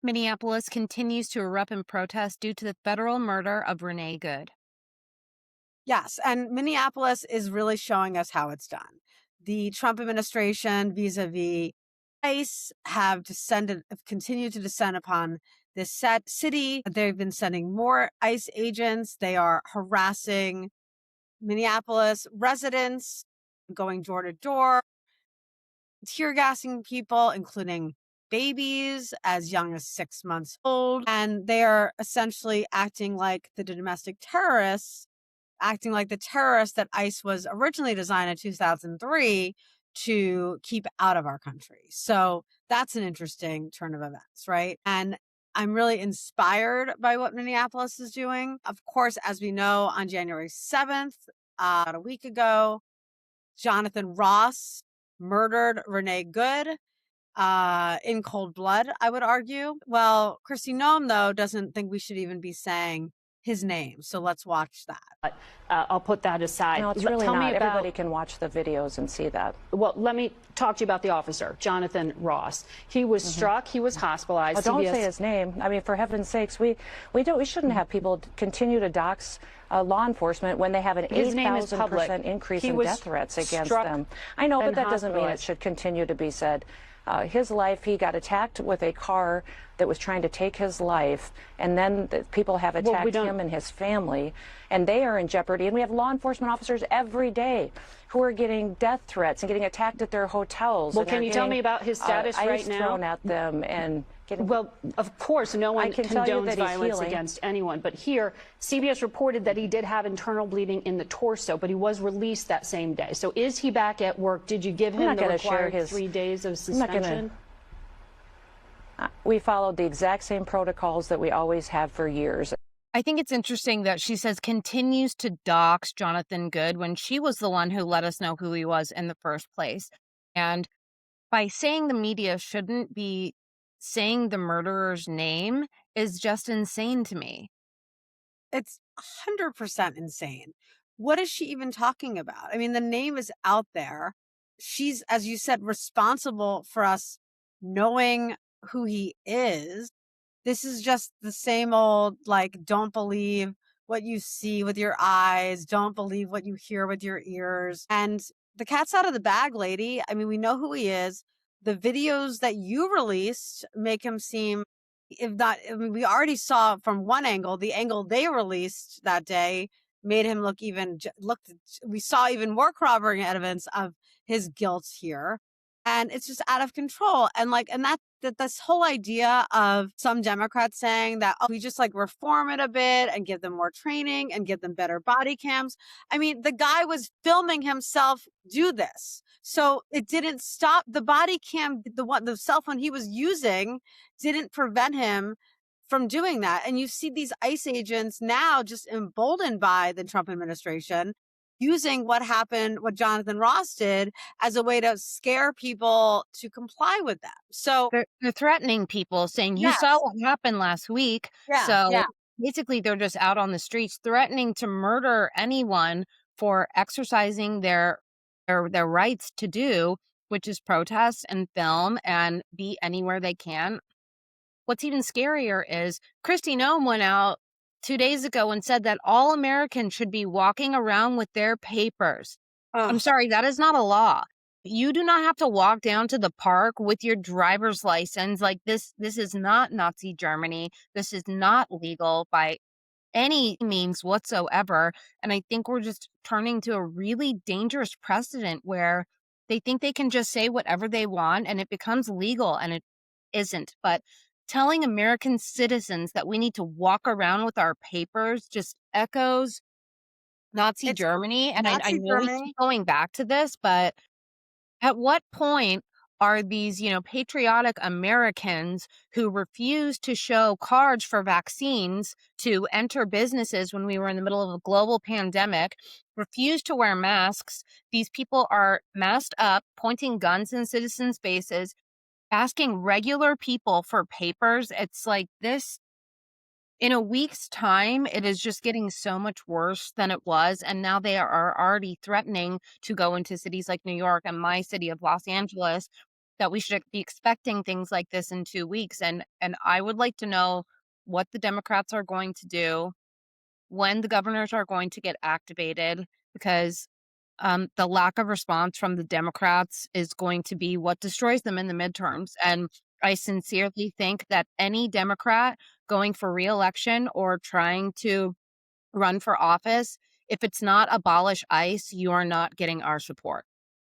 Minneapolis continues to erupt in protest due to the federal murder of Renee Good. Yes, and Minneapolis is really showing us how it's done. The Trump administration vis-a-vis ICE have continued to descend upon this city. They've been sending more ICE agents. They are harassing Minneapolis residents, going door to door, tear gassing people, including babies as young as 6 months old. And they are essentially acting like the domestic terrorists, acting like the terrorists that ICE was originally designed in 2003 to keep out of our country. So that's an interesting turn of events, right? And I'm really inspired by what Minneapolis is doing. Of course, as we know, on January 7th, about a week ago, Jonathan Ross murdered Renee Good in cold blood, I would argue. Well, Kristi Noem, though, doesn't think we should even be saying his name. So let's watch that. I'll put that aside. No, it's really Tell not. me about, Everybody can watch the videos and see that. well, let me talk to you about the officer, Jonathan Ross. He was struck. He was hospitalized. Well, don't CBS say his name. I mean, for heaven's sakes, we shouldn't have people continue to dox law enforcement when they have an His name is 8,000% public. increase He in was death threats against struck them. I know, but and that doesn't mean it hospitalized. should continue to be said. His life, he got attacked with a car that was trying to take his life, and then people have attacked him and his family, and they are in jeopardy. And we have law enforcement officers every day who are getting death threats and getting attacked at their hotels. Well, and can are you tell getting, me about his status right ice now? thrown at them and getting. Well, of course, no one can tell you condones that he's violence healing. against anyone. But here, CBS reported that he did have internal bleeding in the torso, but he was released that same day. So is he back at work? Did you give him not the gonna share required his- 3 days of I'm not gonna- suspension? We followed the exact same protocols that we always have for years. I think it's interesting that she says continues to dox Jonathan Good when she was the one who let us know who he was in the first place. And by saying the media shouldn't be saying the murderer's name is just insane to me. It's 100% insane. What is she even talking about? I mean, the name is out there. She's, as you said, responsible for us knowing who he is. This is just the same old, like, don't believe what you see with your eyes, don't believe what you hear with your ears. And the cat's out of the bag, lady. I mean, we know who he is. The videos that you released make him seem, if not, I mean, we already saw from one angle, the angle they released that day made him we saw even more corroborating evidence of his guilt here. And it's just out of control. And this whole idea of some Democrats saying that, oh, we just like reform it a bit and give them more training and give them better body cams. I mean, the guy was filming himself do this. So it didn't stop the body cam, the cell phone he was using didn't prevent him from doing that. And you see these ICE agents now just emboldened by the Trump administration using what Jonathan Ross did as a way to scare people to comply with them. So They're threatening people, saying, you yes, saw what happened last week. yeah, So yeah. basically, they're just out on the streets threatening to murder anyone for exercising their rights to do, which is protest and film and be anywhere they can. What's even scarier is Kristi Noem went out 2 days ago and said that all Americans should be walking around with their papers. I'm Ugh. sorry, that is not a law. You do not have to walk down to the park with your driver's license. Like this is not Nazi Germany. This is not legal by any means whatsoever. And I think we're just turning to a really dangerous precedent where they think they can just say whatever they want and it becomes legal, and it isn't. But telling American citizens that we need to walk around with our papers just echoes Nazi It's Germany. And I Nazi know we Germany. keep going back to this, but at what point are these, patriotic Americans who refuse to show cards for vaccines to enter businesses when we were in the middle of a global pandemic, refuse to wear masks? These people are masked up, pointing guns in citizens' faces, asking regular people for papers. It's like this. In a week's time, it is just getting so much worse than it was. And now they are already threatening to go into cities like New York and my city of Los Angeles that we should be expecting things like this in 2 weeks, and I would like to know what the Democrats are going to do, when the governors are going to get activated, because the lack of response from the Democrats is going to be what destroys them in the midterms. And I sincerely think that any Democrat going for reelection or trying to run for office, if it's not abolish ICE, you are not getting our support.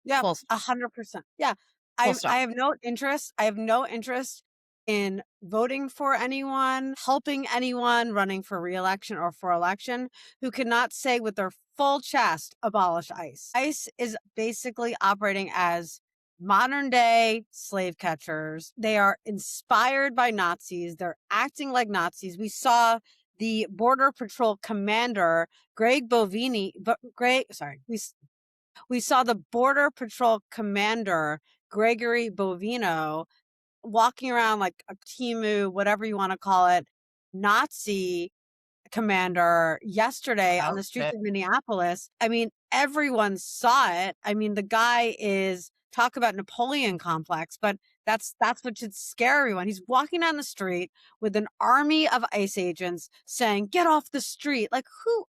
Yeah, Full stop. 100%. Yeah. Full I stop. have no interest. I have no interest in voting for anyone, helping anyone running for reelection or for election who cannot say with their full chest, abolish ICE. ICE is basically operating as modern day slave catchers. They are inspired by Nazis. They're acting like Nazis. We saw the Border Patrol commander, Greg Bovini, we saw the Border Patrol commander, Gregory Bovino, walking around like a Timu, whatever you want to call it, Nazi commander yesterday on the streets of Minneapolis. I mean, everyone saw it. I mean, the guy is talk about Napoleon complex, but that's what should scare everyone. He's walking down the street with an army of ICE agents saying, "Get off the street." Like who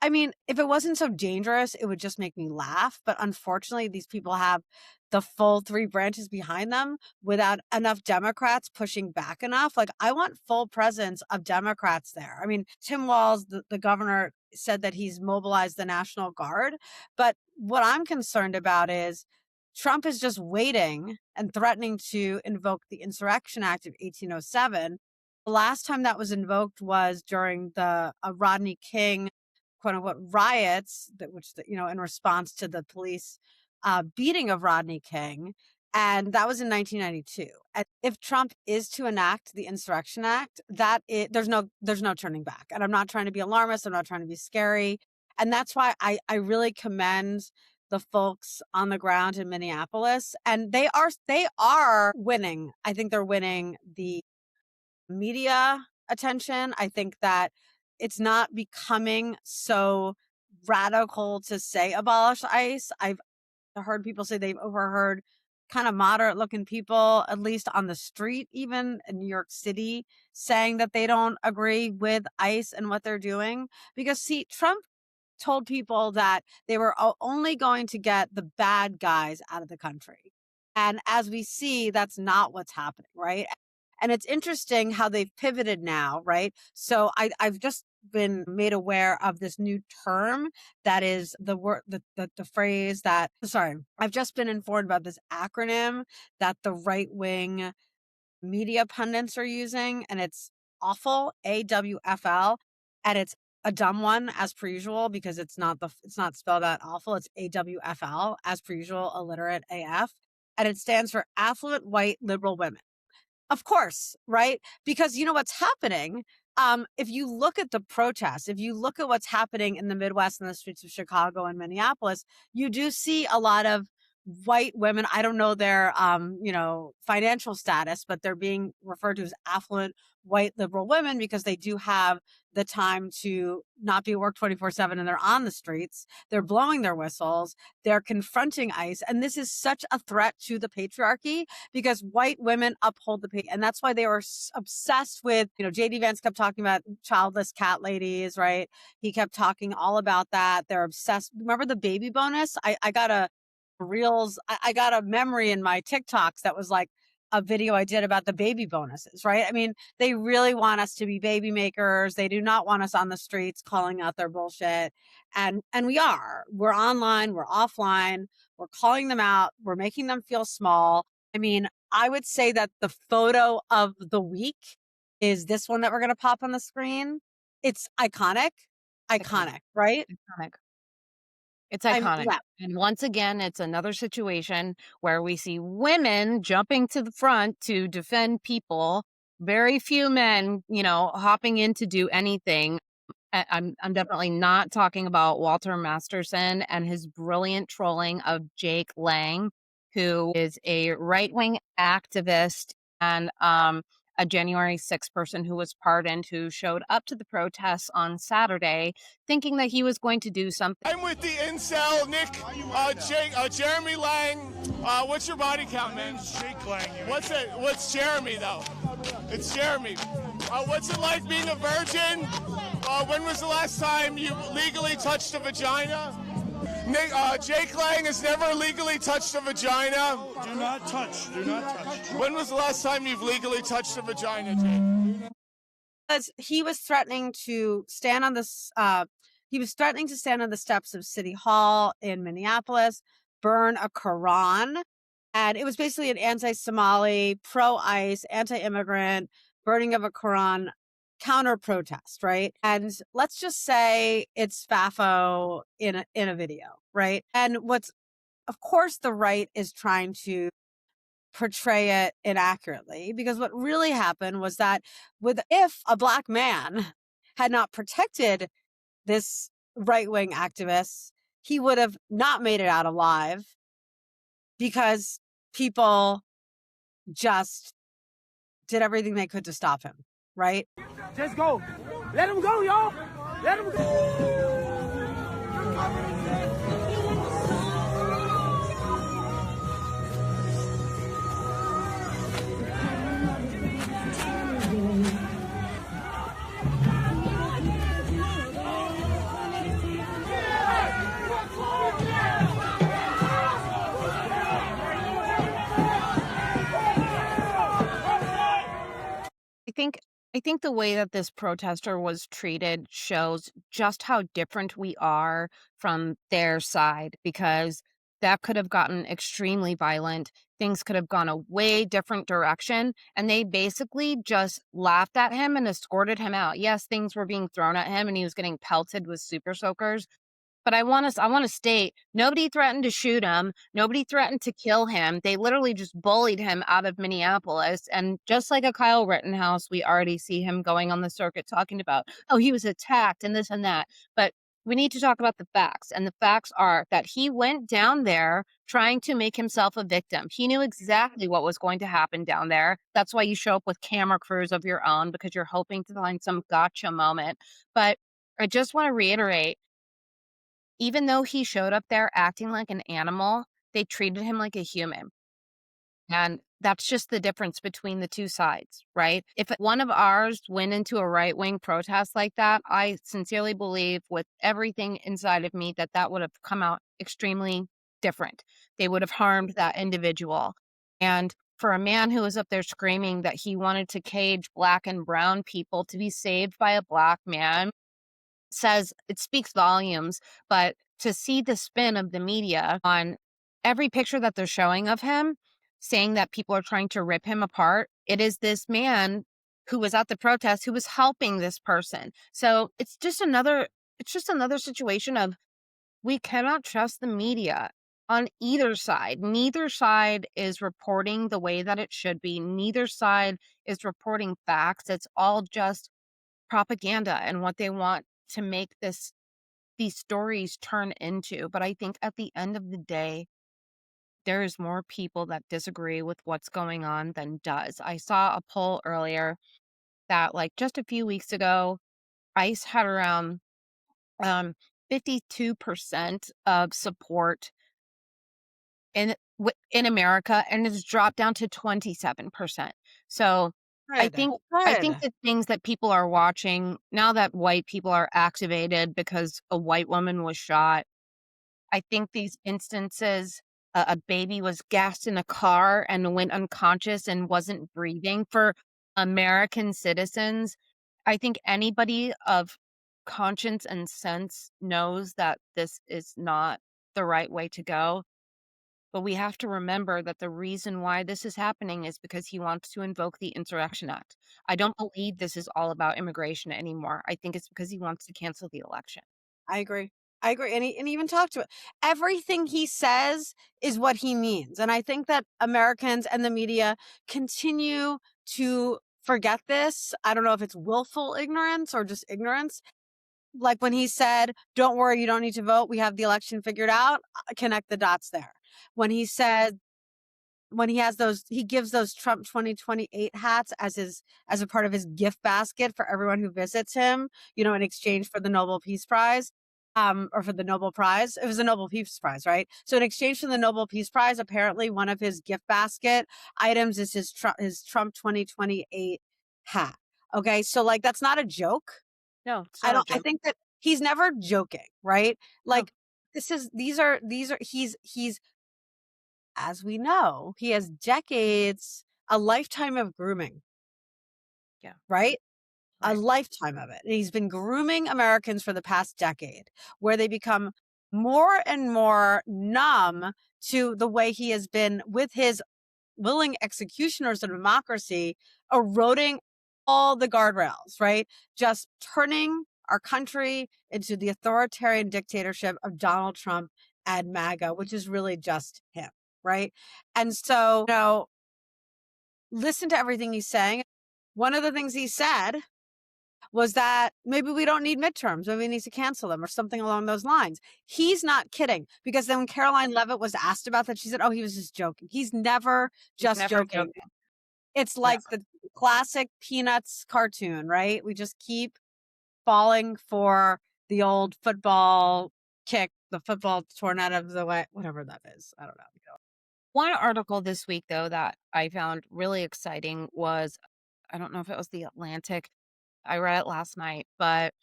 I mean, if it wasn't so dangerous, it would just make me laugh. But unfortunately, these people have the full three branches behind them without enough Democrats pushing back enough. Like, I want full presence of Democrats there. I mean, Tim Walz, the governor, said that he's mobilized the National Guard. But what I'm concerned about is Trump is just waiting and threatening to invoke the Insurrection Act of 1807. The last time that was invoked was during the Rodney King quote unquote riots in response to the police beating of Rodney King. And that was in 1992. And if Trump is to enact the Insurrection Act, there's no turning back. And I'm not trying to be alarmist. I'm not trying to be scary. And that's why I really commend the folks on the ground in Minneapolis. And they are winning. I think they're winning the media attention. I think that it's not becoming so radical to say abolish ICE. I've heard people say they've overheard kind of moderate looking people, at least on the street, even in New York City, saying that they don't agree with ICE and what they're doing. Because see, Trump told people that they were only going to get the bad guys out of the country. And as we see, that's not what's happening, right? And it's interesting how they've pivoted now, right? So I've just been made aware of this new term that is the word, the phrase that, sorry, I've just been informed about this acronym that the right wing media pundits are using, and it's awful, AWFL, and it's a dumb one as per usual because it's not spelled out awful. It's AWFL as per usual, illiterate AF, and it stands for affluent white liberal women. Of course, right? Because you know what's happening. If you look at the protests, if you look at what's happening in the Midwest and the streets of Chicago and Minneapolis, you do see a lot of white women. I don't know their, financial status, but they're being referred to as affluent white liberal women because they do have the time to not be at work 24/7 and they're on the streets. They're blowing their whistles. They're confronting ICE. And this is such a threat to the patriarchy because white women uphold the patriarchy. And that's why they were obsessed with, J.D. Vance kept talking about childless cat ladies, right? He kept talking all about that. They're obsessed. Remember the baby bonus? I got a reels. I got a memory in my TikToks that was like a video I did about the baby bonuses, right? I mean, they really want us to be baby makers. They do not want us on the streets calling out their bullshit. And we're online, we're offline, we're calling them out, we're making them feel small. I mean, I would say that the photo of the week is this one that we're going to pop on the screen. It's iconic, right? Iconic. It's iconic. And once again, it's another situation where we see women jumping to the front to defend people. Very few men, hopping in to do anything. I'm definitely not talking about Walter Masterson and his brilliant trolling of Jake Lang, who is a right-wing activist and a January 6th person who was pardoned, who showed up to the protests on Saturday thinking that he was going to do something. I'm with the incel, Nick, Jeremy Lang. What's your body count, man? Jake Lang. What's Jeremy, though? It's Jeremy. What's it like being a virgin? When was the last time you legally touched a vagina? Nick, Jake Lang has never legally touched a vagina. Do not touch. Do not touch. When was the last time you've legally touched a vagina, Jake? Because he was threatening to stand on this. He was threatening to stand on the steps of City Hall in Minneapolis, burn a Quran, and it was basically an anti-Somali, pro-ICE, anti-immigrant burning of a Quran counter protest, right? And let's just say it's FAFO in a video, right? And of course, the right is trying to portray it inaccurately, because what really happened was that if a Black man had not protected this right-wing activist, he would have not made it out alive, because people just did everything they could to stop him, right? Just go. Let him go, y'all. Let him go. I think the way that this protester was treated shows just how different we are from their side, because that could have gotten extremely violent. Things could have gone a way different direction, and they basically just laughed at him and escorted him out. Yes, things were being thrown at him and he was getting pelted with super soakers, but I want to state, nobody threatened to shoot him. Nobody threatened to kill him. They literally just bullied him out of Minneapolis. And just like a Kyle Rittenhouse, we already see him going on the circuit talking about, oh, he was attacked and this and that. But we need to talk about the facts. And the facts are that he went down there trying to make himself a victim. He knew exactly what was going to happen down there. That's why you show up with camera crews of your own, because you're hoping to find some gotcha moment. But I just want to reiterate, even though he showed up there acting like an animal, they treated him like a human. And that's just the difference between the two sides, right? If one of ours went into a right-wing protest like that, I sincerely believe with everything inside of me that would have come out extremely different. They would have harmed that individual. And for a man who was up there screaming that he wanted to cage Black and brown people to be saved by a Black man, it speaks volumes. But to see the spin of the media on every picture that they're showing of him, saying that people are trying to rip him apart, it is this man who was at the protest who was helping this person. So it's just another situation of, we cannot trust the media on either side. Neither side is reporting the way that it should be. Neither side is reporting facts. It's all just propaganda and what they want to make these stories turn into. But I think at the end of the day, there is more people that disagree with what's going on than does. I saw a poll earlier that, like, just a few weeks ago, ICE had around 52% of support in America, and it's dropped down to 27%. So I think the things that people are watching now, that white people are activated because a white woman was shot, I think these instances, a baby was gassed in a car and went unconscious and wasn't breathing, for American citizens, I think anybody of conscience and sense knows that this is not the right way to go. But we have to remember that the reason why this is happening is because he wants to invoke the Insurrection Act. I don't believe this is all about immigration anymore. I think it's because he wants to cancel the election. I agree. And he even talked to it. Everything he says is what he means. And I think that Americans and the media continue to forget this. I don't know if it's willful ignorance or just ignorance. Like when he said, don't worry, you don't need to vote. We have the election figured out. Connect the dots there. When he said when he gives those Trump 2028 hats as a part of his gift basket for everyone who visits him, in exchange for the Nobel Peace Prize. Or for the Nobel Prize. It was a Nobel Peace Prize, right? So in exchange for the Nobel Peace Prize, apparently one of his gift basket items is his Trump 2028 hat. Okay, so like that's not a joke. No, it's not a joke. I think that he's never joking, right? Like these are he's as we know, he has a lifetime of grooming. Yeah. Right? Right. A lifetime of it. And he's been grooming Americans for the past decade, where they become more and more numb to the way he has been, with his willing executioners of democracy, eroding all the guardrails, right? Just turning our country into the authoritarian dictatorship of Donald Trump and MAGA, which is really just him, right? And so, listen to everything he's saying. One of the things he said was that maybe we don't need midterms. Maybe we need to cancel them or something along those lines. He's not kidding, because then when Caroline Leavitt was asked about that, she said, oh, he was just joking. He's never joking. It's like the classic Peanuts cartoon, right? We just keep falling for the old football kick, the football torn out of the way, whatever that is. I don't know. One article this week, though, that I found really exciting was, I don't know if it was The Atlantic. I read it last night, but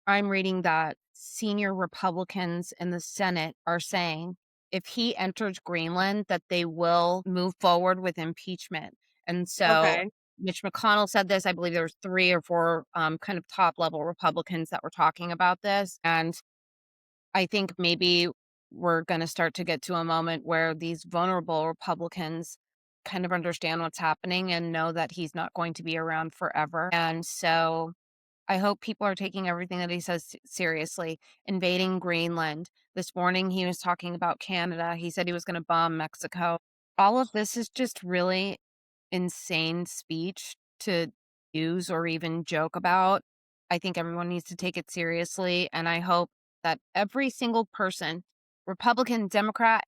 I'm reading that senior Republicans in the Senate are saying if he enters Greenland, that they will move forward with impeachment. And so Mitch McConnell said this. I believe there was 3 or 4 kind of top level Republicans that were talking about this. And I think maybe we're going to start to get to a moment where these vulnerable Republicans kind of understand what's happening and know that he's not going to be around forever. And so I hope people are taking everything that he says seriously. Invading Greenland. This morning, he was talking about Canada. He said he was going to bomb Mexico. All of this is just really insane speech to use or even joke about. I think everyone needs to take it seriously. And I hope that every single person, Republican, Democrat,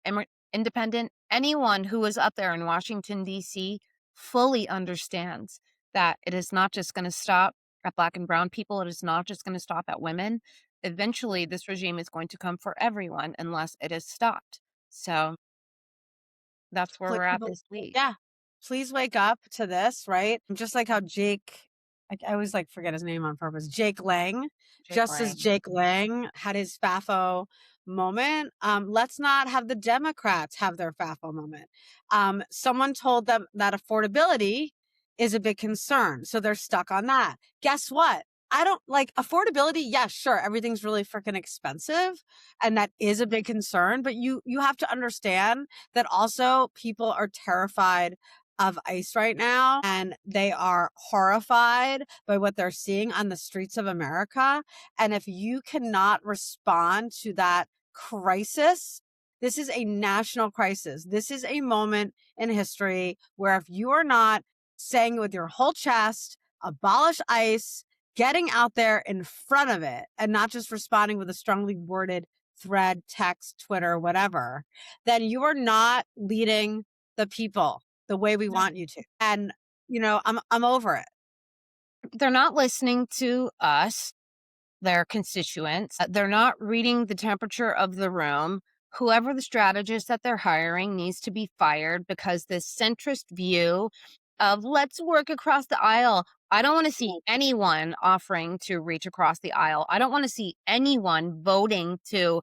Independent, anyone who is up there in Washington, D.C., fully understands that it is not just going to stop at Black and brown people. It is not just going to stop at women. Eventually, this regime is going to come for everyone unless it is stopped. So that's where we're at this week. Yeah. Please wake up to this, right? Just like how I always forget his name on purpose, Jake Lang. As Jake Lang had his FAFO moment, let's not have the Democrats have their FAFO moment. Someone told them that affordability is a big concern, so they're stuck on that. Guess what? I don't affordability. Yeah, sure. Everything's really freaking expensive. And that is a big concern. But you have to understand that also people are terrified of ICE right now. And they are horrified by what they're seeing on the streets of America. And if you cannot respond to that crisis, this is a national crisis. This is a moment in history where if you are not saying it with your whole chest, abolish ICE, getting out there in front of it and not just responding with a strongly worded thread, text, Twitter, whatever, then you are not leading the people the way we want you to. And, I'm over it. They're not listening to us, their constituents. They're not reading the temperature of the room. Whoever the strategist that they're hiring needs to be fired, because this centrist view of let's work across the aisle. I don't want to see anyone offering to reach across the aisle. I don't want to see anyone voting to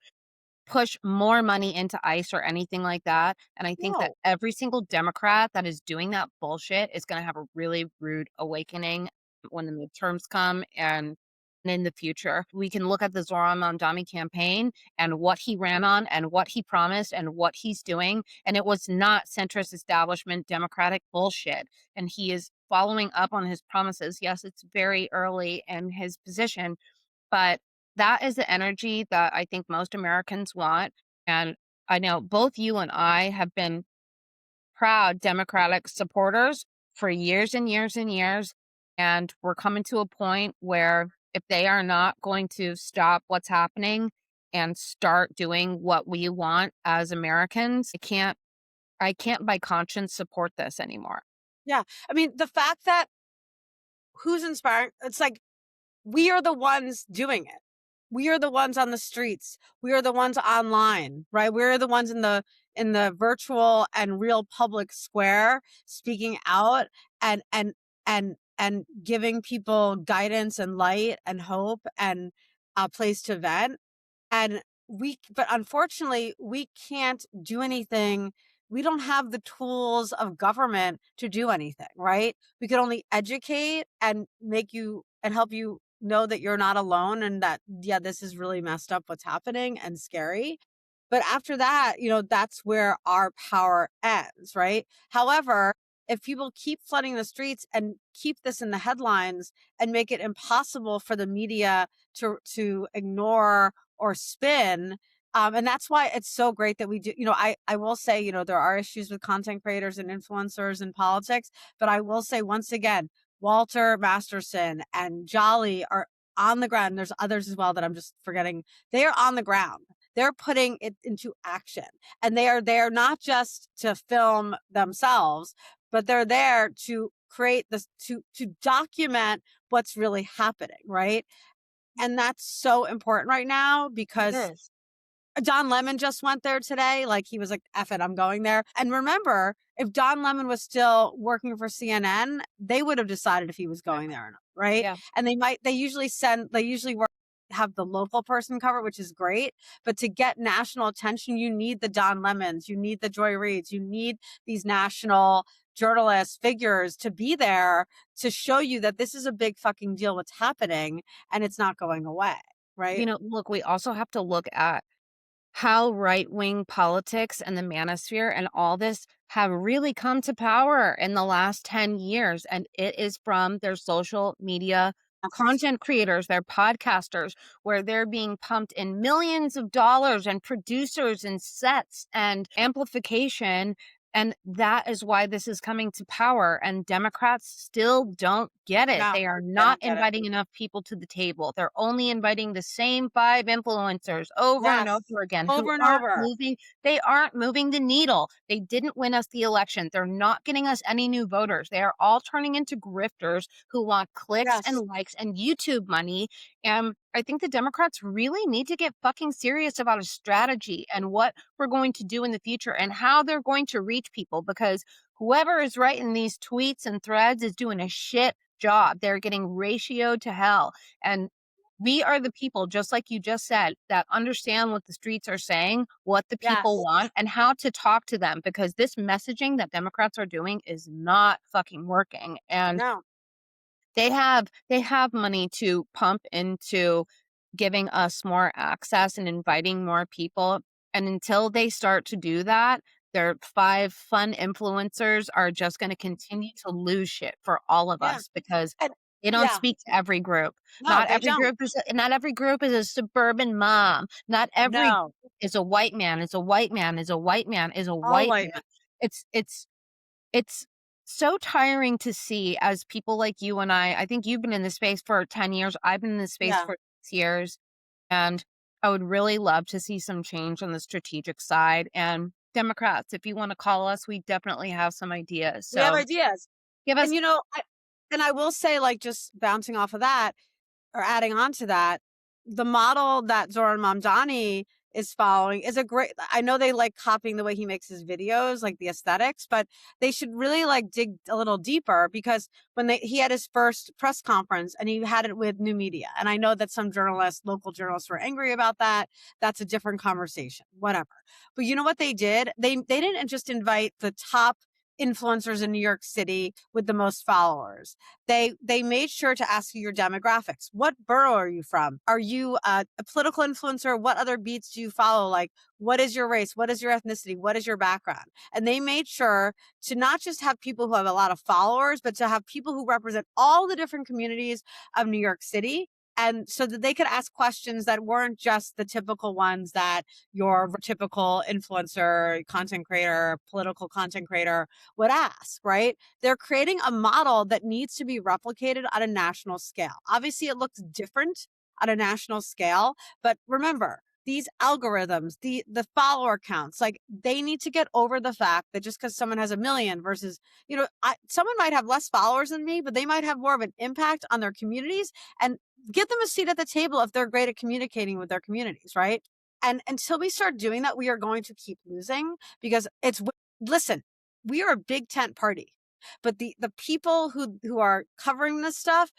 push more money into ICE or anything like that. And I think that every single Democrat that is doing that bullshit is going to have a really rude awakening when the midterms come and in the future. We can look at the Zohran Mamdani campaign and what he ran on and what he promised and what he's doing. And it was not centrist establishment Democratic bullshit. And he is following up on his promises. Yes, it's very early in his position, but that is the energy that I think most Americans want. And I know both you and I have been proud Democratic supporters for years and years and years. And we're coming to a point where if they are not going to stop what's happening and start doing what we want as Americans, I can't by conscience support this anymore. Yeah. I mean, the fact that who's inspiring, it's like, we are the ones doing it. We are the ones on the streets. We are the ones online, right? We're the ones in the virtual and real public square speaking out and giving people guidance and light and hope and a place to vent. And but unfortunately, we can't do anything. We don't have the tools of government to do anything, right? We can only educate and make you and help you know that you're not alone and that, yeah, this is really messed up what's happening and scary. But after that, that's where our power ends, right? However, if people keep flooding the streets and keep this in the headlines and make it impossible for the media to ignore or spin, and that's why it's so great that we do, I will say, there are issues with content creators and influencers in politics, but I will say once again, Walter Masterson and Jolly are on the ground. There's others as well that I'm just forgetting. They are on the ground. They're putting it into action, and they are there not just to film themselves, but they're there to create this, to document what's really happening, right? And that's so important right now because Don Lemon just went there today. Like, he was like, F it, I'm going there. And remember, if Don Lemon was still working for CNN, they would have decided if he was going there or not, right? Yeah. And they usually have the local person cover, which is great. But to get national attention, you need the Don Lemons, you need the Joy Reids, you need these national journalists, figures to be there to show you that this is a big fucking deal what's happening and it's not going away, right? Look, we also have to look at how right-wing politics and the manosphere and all this have really come to power in the last 10 years. And it is from their social media content creators, their podcasters, where they're being pumped in millions of dollars and producers and sets and amplification. And that is why this is coming to power. And Democrats still don't get it. No, they are they not don't get it. inviting enough people to the table. They're only inviting the same 5 influencers over and Yes, over again. over and over. They aren't moving the needle. They didn't win us the election. They're not getting us any new voters. They are all turning into grifters who want clicks Yes. and likes and YouTube money. And I think the Democrats really need to get fucking serious about a strategy and what we're going to do in the future and how they're going to reach people, because whoever is writing these tweets and threads is doing a shit job. They're getting ratioed to hell. And we are the people, just like you just said, that understand what the streets are saying, what the people want, and how to talk to them, because this messaging that Democrats are doing is not fucking working. And No. they have money to pump into giving us more access and inviting more people. And until they start to do that, their 5 fun influencers are just going to continue to lose shit for all of us, because And they don't speak to every group. No, Not they every don't. group is a suburban mom. Not every No. group is a white man, is a white man, is a white man, is a All white white man. It's so tiring to see, as people like you and I think you've been in this space for 10 years. I've been in this space for 6 years. And I would really love to see some change on the strategic side. And Democrats, if you want to call us, we definitely have some ideas. So we have ideas. give us. And I will say, like, just bouncing off of that or adding on to that, the model that Zoran Mamdani is following is a great, I know they like copying the way he makes his videos, like the aesthetics, but they should really like dig a little deeper, because when he had his first press conference and he had it with New Media. And I know that some local journalists were angry about that. That's a different conversation, whatever. But you know what they did? They didn't just invite the top influencers in New York City with the most followers. They made sure to ask you your demographics. What borough are you from? Are you a political influencer? What other beats do you follow? Like, what is your race? What is your ethnicity? What is your background? And they made sure to not just have people who have a lot of followers, but to have people who represent all the different communities of New York City. And so that they could ask questions that weren't just the typical ones that your typical influencer, content creator, political content creator would ask, right? They're creating a model that needs to be replicated on a national scale. Obviously, it looks different on a national scale, but remember, these algorithms, the follower counts, like they need to get over the fact that just because someone has 1 million versus, someone might have less followers than me, but they might have more of an impact on their communities, and give them a seat at the table if they're great at communicating with their communities, right? And until we start doing that, we are going to keep losing, because listen, we are a big tent party, but the people who are covering this stuff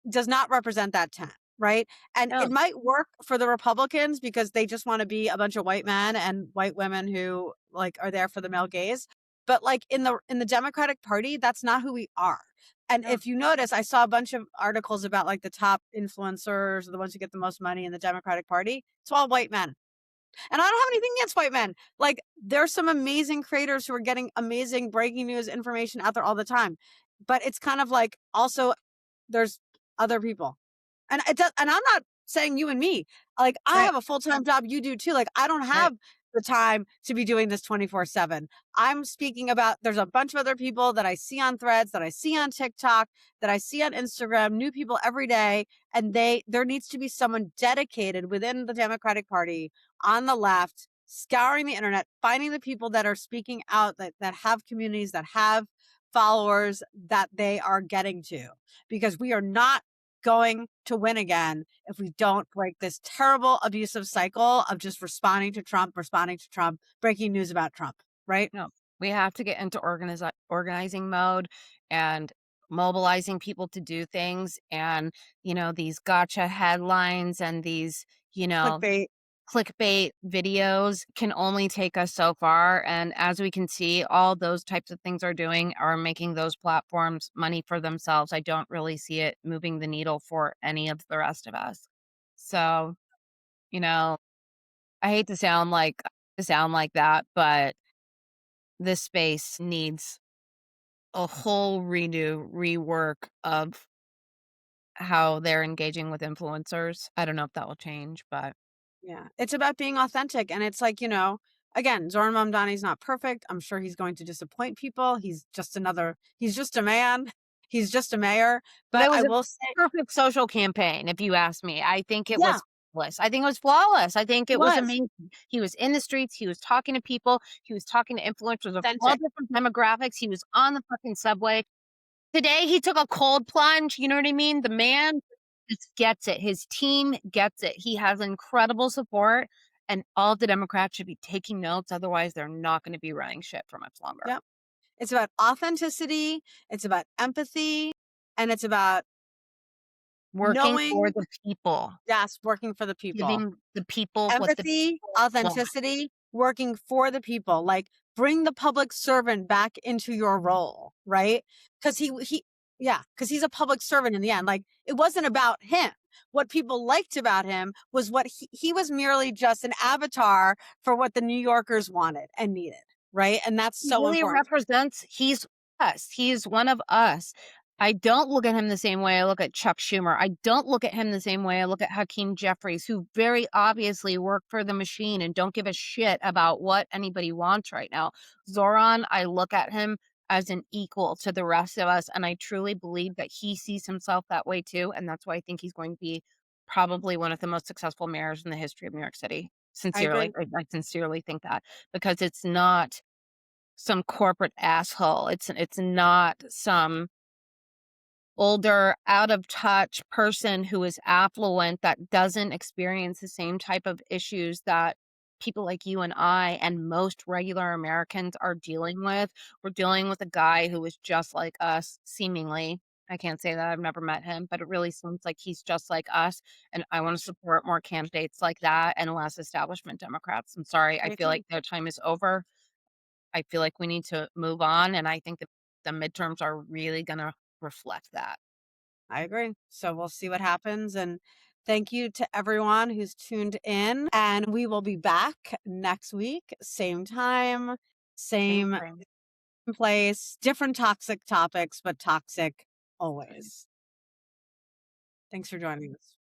does not represent that tent. Right. And No. it might work for the Republicans because they just want to be a bunch of white men and white women who like are there for the male gaze. But like in the Democratic Party, that's not who we are. And if you notice, I saw a bunch of articles about like the top influencers, or the ones who get the most money in the Democratic Party. It's all white men. And I don't have anything against white men. Like, there's some amazing creators who are getting amazing breaking news information out there all the time. But it's kind of like, also there's other people. And it does, and I'm not saying you and me. Like, I have a full-time job, you do too. Like, I don't have the time to be doing this 24/7. I'm speaking about, there's a bunch of other people that I see on Threads, that I see on TikTok, that I see on Instagram, new people every day. And there needs to be someone dedicated within the Democratic Party on the left, scouring the internet, finding the people that are speaking out, that have communities, that have followers that they are getting to, because we are not going to win again if we don't break this terrible abusive cycle of just responding to Trump, breaking news about Trump, right? No, we have to get into organizing mode and mobilizing people to do things. And, these gotcha headlines and these, clickbait videos can only take us so far. And as we can see, all those types of things are making those platforms money for themselves. I don't really see it moving the needle for any of the rest of us. So, I hate to sound like that, but this space needs a whole rework of how they're engaging with influencers. I don't know if that will change, but yeah, it's about being authentic. And it's like, again, Zoran Mamdani's not perfect. I'm sure he's going to disappoint people. He's just a man. He's just a mayor. But it was I will say, perfect social campaign, if you ask me. I think it was flawless. I think it was flawless. I think it was amazing. He was in the streets. He was talking to people. He was talking to influencers of all different demographics. He was on the fucking subway. Today, he took a cold plunge. You know what I mean? The man just gets it. His team gets it. He has incredible support, and all of the Democrats should be taking notes. Otherwise, they're not going to be running shit for much longer. Yep. It's about authenticity. It's about empathy. And it's about working for the people. Yes, working for the people. Giving the people empathy, authenticity, working for the people. Like, bring the public servant back into your role, right? Because because he's a public servant in the end. Like, it wasn't about him. What people liked about him was what he was merely just an avatar for what the New Yorkers wanted and needed, right? And that's so really important. He's us. He's one of us. I don't look at him the same way I look at Chuck Schumer. I don't look at him the same way I look at Hakeem Jeffries, who very obviously work for the machine and don't give a shit about what anybody wants right now. Zoran, I look at him as an equal to the rest of us, and I truly believe that he sees himself that way too, and that's why I think he's going to be probably one of the most successful mayors in the history of New York City. Sincerely, I sincerely think that, because it's not some corporate asshole. It's not some older, out of touch person who is affluent that doesn't experience the same type of issues that people like you and I and most regular Americans are dealing with. We're dealing with a guy who is just like us, seemingly. I can't say that, I've never met him, but it really seems like he's just like us. And I want to support more candidates like that and less establishment Democrats. I'm sorry. I feel like their time is over. I feel like we need to move on. And I think that the midterms are really going to reflect that. I agree. So we'll see what happens. And thank you to everyone who's tuned in. And we will be back next week, same time, same place, different toxic topics, but toxic always. Thanks for joining us.